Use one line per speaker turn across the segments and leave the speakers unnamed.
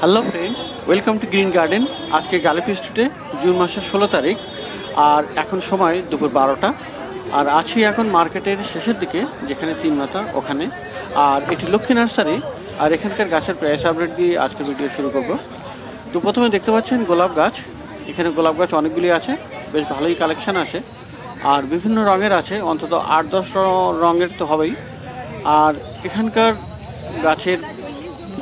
Hello friends, welcome to green garden. আজকে গালিফি স্ট্রিটে June মাসের 16 তারিখ, আর এখন সময় দুপুর 12টা। আর আছি এখন মার্কেটের শেষের দিকে, যেখানে তিন মাথা ওখানে। আর এটি লক্ষ্মী নার্সারি, আর এখানকার গাছের প্রাইস আপডেট দিয়ে আজকের ভিডিও শুরু করব। তো প্রথমে দেখতে পাচ্ছেন গোলাপ গাছ। এখানে গোলাপ গাছ অনেকগুলি আছে, বেশ ভালোই কালেকশান আছে, আর বিভিন্ন রঙের আছে, অন্তত 8-10 রঙের তো হবেই। আর এখানকার গাছের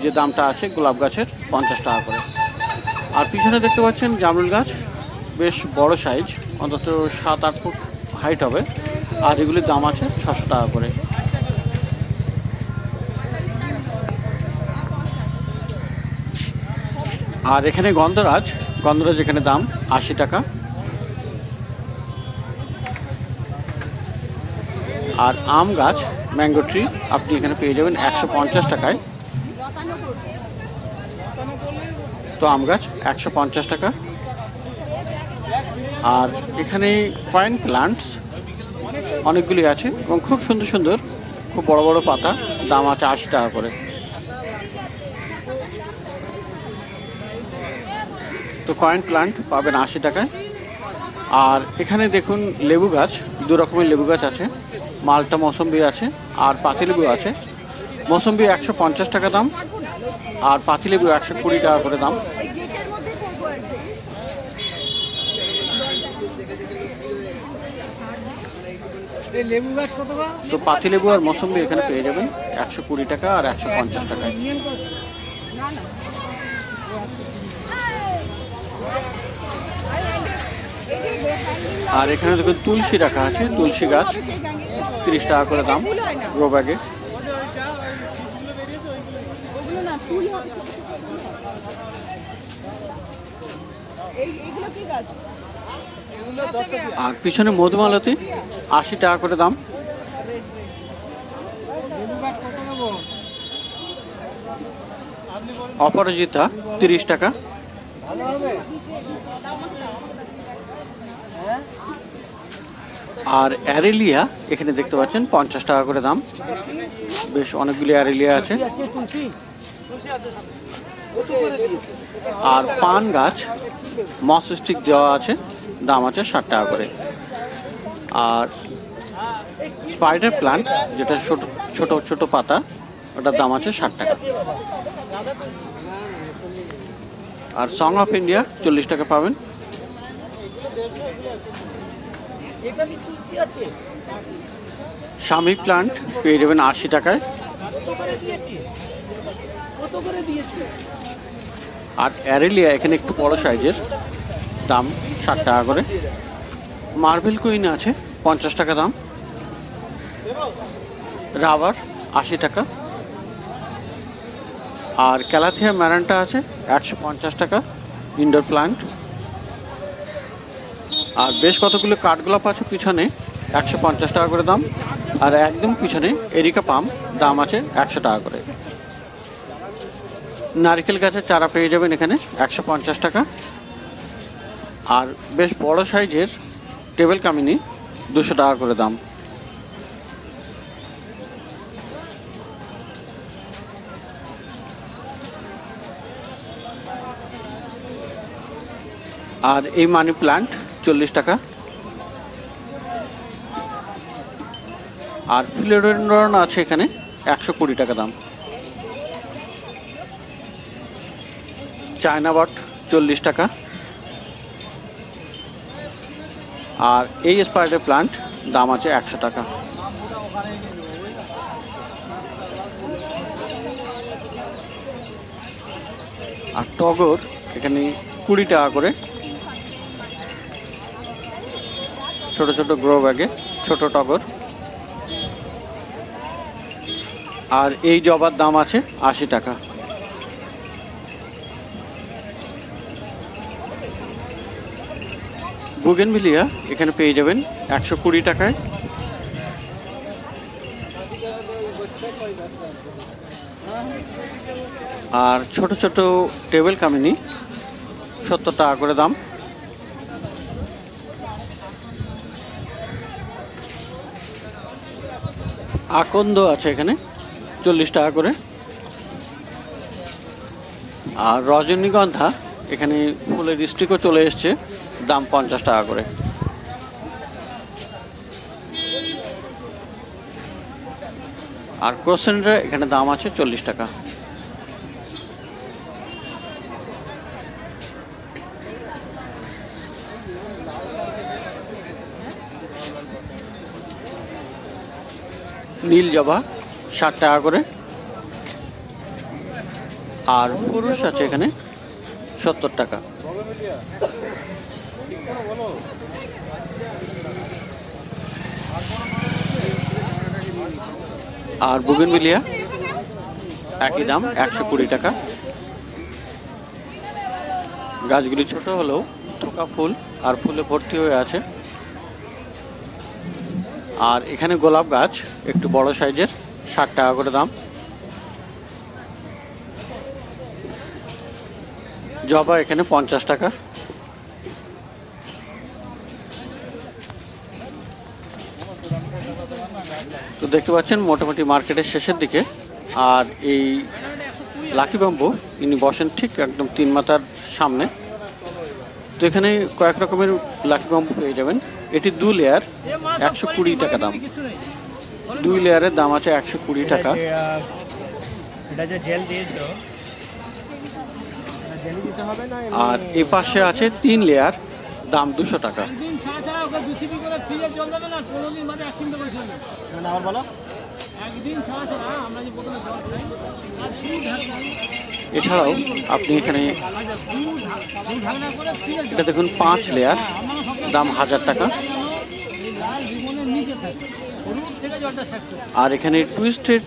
যে দামটা আছে গোলাপ গাছের 50 টাকা করে। আর পিছনে দেখতে পাচ্ছেন জামরুল গাছ, বেশ বড় সাইজ, অন্তত 7-8 ফুট হাইট হবে, আর এগুলির দাম আছে 600 টাকা করে। আর এখানে গন্ধরাজ এখানে দাম 80 টাকা। আর আম গাছ ম্যাঙ্গো ট্রি আপনি এখানে পেয়ে যাবেন 150 টাকায়। তো আম গাছ 150 টাকা। আর এখানে কয়েন প্লান্টস অনেকগুলি আছে এবং খুব সুন্দর সুন্দর, খুব বড় বড় পাতা, দাম আছে 80 টাকা করে। তো কয়েন প্লান্ট পাবেন 80 টাকায়। আর এখানে দেখুন লেবু গাছ, দু রকমের লেবু গাছ আছে, মালটা মৌসম্বি আছে আর পাতিলেবু আছে। মৌসম্বি 150 টাকা দাম, আর পাতিলেবু 120 টাকা করে দাম। তো পাতিলেবু আর মৌসম্বি এখানে পেয়ে যাবেন 120 টাকা আর 150 টাকায়। আর এখানে দেখুন তুলসী রাখা আছে, তুলসী গাছ 30 টাকা করে দাম গ্রো ব্যাগে। আর পিছনে মধুমালতি 80 টাকা করে দাম। অপরাজিতা 30 টাকা। আর অ্যারেলিয়া এখানে দেখতে পাচ্ছেন 50 টাকা করে দাম, বেশ অনেকগুলি অ্যারেলিয়া আছে। আর পান গাছ মস স্টিক দেওয়া আছে, দাম আছে 60 টাকা করে। আর স্পাইডার প্লান্ট যেটা ছোট ছোট পাতা, ওটার দাম আছে 60 টাকা। আর সং অফ ইন্ডিয়া 40 টাকা পাবেন। স্বামী প্লান্ট পেয়ে যাবেন 80 টাকায়। আর অ্যারেলিয়া এখানে একটু বড় সাইজের, দাম 60 টাকা করে। মার্বেল কুইন আছে 50 টাকা দাম। রাবার 80 টাকা। আর ক্যালাথিয়া ম্যারান্টা আছে 150 টাকা ইনডোর প্লান্ট। আর বেশ কতগুলো কাঠগোলাপ আছে পিছনে, 150 টাকা করে দাম। আর একদম পিছনে এরিকা পাম, দাম আছে 100 টাকা করে। নারকেল গাছের চারা পেয়ে যাবেন এখানে 150 টাকা। আর বেশ বড় সাইজের টেবিল কামিনী 200 টাকা করে দাম। আর এই মানি প্লান্ট 40 টাকা। আর ফিলোডেন্ড্রন আছে এখানে 120 টাকা দাম। চায়না বট 40 টাকা। আর এই স্পাইডার প্লান্ট দাম আছে 100 টাকা। আর টগর এখানে 20 টাকা করে, ছোট ছোট গ্রো ব্যাগে ছোট টগর। আর এই জবার দাম আছে 80 টাকা। বুগেনভিলিয়া এখানে পেয়ে যাবেন 120 টাকায়। আর ছোট ছোট টেবিল কামিনী 70 টাকা করে দাম। আকন্দ আছে এখানে 40 টাকা করে। আর রজনীগন্ধা এখানে ফুলের স্টিকও চলে এসছে, দাম 50 টাকা করে। আর ক্রোসেন্টের এখানে দাম আছে 40 টাকা। নীল জবা 60 টাকা করে। আর পুরুষ আছে এখানে 70 টাকা। আর বুগেনভিলিয়া একই দাম 120 টাকা। গাছগুলি ছোট হলেও থোকা ফুল আর ফুলে ভর্তি হয়ে আছে। আর এখানে গোলাপ গাছ একটু বড় সাইজের 60 টাকা করে দাম। জবা এখানে 50 টাকা। তো দেখতে পাচ্ছেন মোটামুটি মার্কেটের শেষের দিকে। আর এই লাকি বাম্বু ইনি বসেন ঠিক একদম 3 মাথার সামনে। তো এখানে কয়েক রকমের লাকি বাম্বু পেয়ে যাবেন। এটি 2 লেয়ার 120 টাকা দাম। 2 লেয়ারের দাম আছে 120 টাকা। আর এই পাশে আছে 3 লেয়ার, দাম 200 টাকা। এছাড়াও আপনি এখানে এটা দেখুন 5 লেয়ার, দাম 1000 টাকা। আর এখানে টুইস্টেড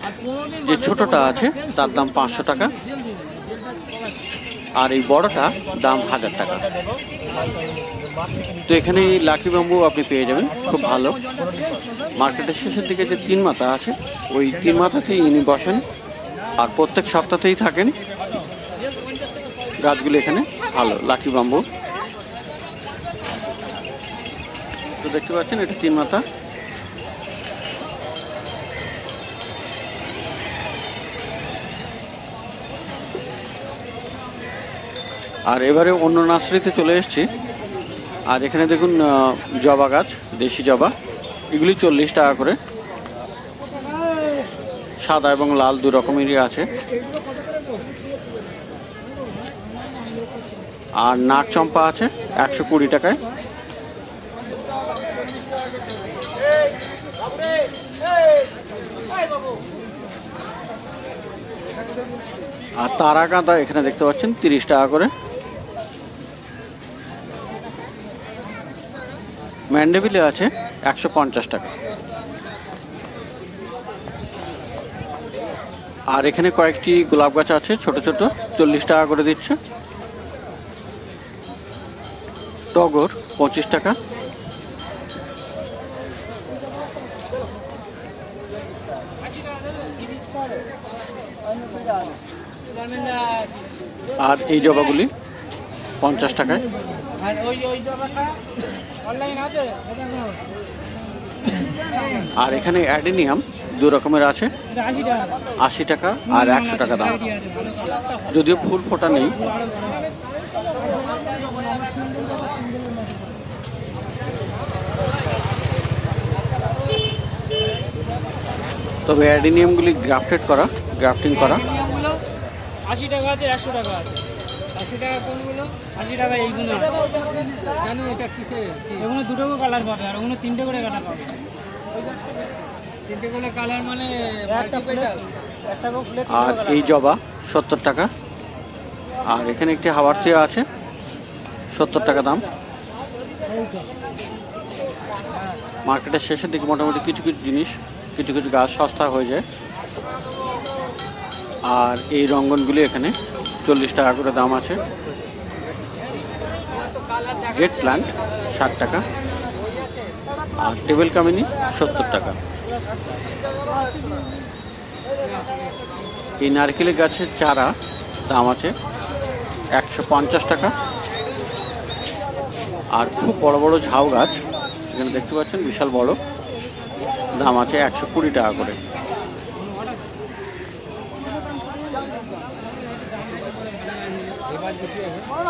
যে ছোটটা আছে তার দাম 500 টাকা। আর এই বড়টা দাম 1000 টাকা। তো এখানে এই লাকি বাম্বু আপনি পেয়ে যাবেন খুব ভালো। মার্কেটের শেষের দিকে যে 3 মাথা আছে ওই 3 মাথাতেই ইনি বসেন আর প্রত্যেক সপ্তাহতেই থাকেন। গাছগুলো এখানে ভালো লাকি বাম্বু। তো দেখতে পাচ্ছেন এটা 3 মাথা। আর এবারে অন্য নার্সারিতে চলে এসেছি। আর এখানে দেখুন জবা গাছ, দেশি জবা, এগুলি 40 টাকা করে। সাদা এবং লাল 2 রকমেরই আছে। আর নাক চম্পা আছে 120 টাকায়। আর তারা কাঁদা এখানে দেখতে পাচ্ছেন 30 টাকা করে। ম্যান্ডেভিলে আছে 150 টাকা। আর এখানে কয়েকটি গোলাপ গাছ আছে ছোট ছোট, 40 টাকা করে দিচ্ছে। টগর 25 টাকা। আর এই জবাগুলি 50 টাকায়। আর এখানে অ্যাডেনিয়াম 2 রকমের আছে, 80 টাকা আর 100 টাকা দাম। যদিও ফুল ফোটা নেই। তবে অ্যাডেনিয়ামগুলি গ্রাফটেড করা, গ্রাফটিং করা।
80 টাকা আছে, 100 টাকা আছে। 80 টাকা কোনগুলো? 80 টাকা এইগুলো আছে। কেন এটা কিসে? এগুলো দুটো করে কালার পাবে আর ওগুলো 3টে করে কালার পাবে। 3টে করে কালার মানে মাল্টিপেটাল। একটা করে ফুলে।
আর এই জবা 70 টাকা। আর এখানে একটি হাওয়ারথিয়া আছে 70 টাকা দাম। মার্কেটের শেষের দিকে মোটামুটি কিছু কিছু জিনিস, কিছু কিছু গাছ সস্তা হয়ে যায়। আর এই রঙ্গনগুলি এখানে 40 টাকা করে দাম আছে। জেট প্ল্যান্ট 60 টাকা। আর টেবিল কামিনী 70 টাকা। এই নারকেলের গাছের চারা দাম আছে 150 টাকা। আর খুব বড় বড় ঝাউ গাছ এখানে দেখতে পাচ্ছেন বিশাল বড়, দাম আছে 120 টাকা করে।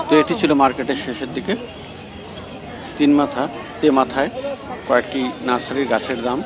তো এটি ছিল মার্কেটের শেষের দিকে তিন মাথায় কয়েকটি নার্সারির গাছের দাম।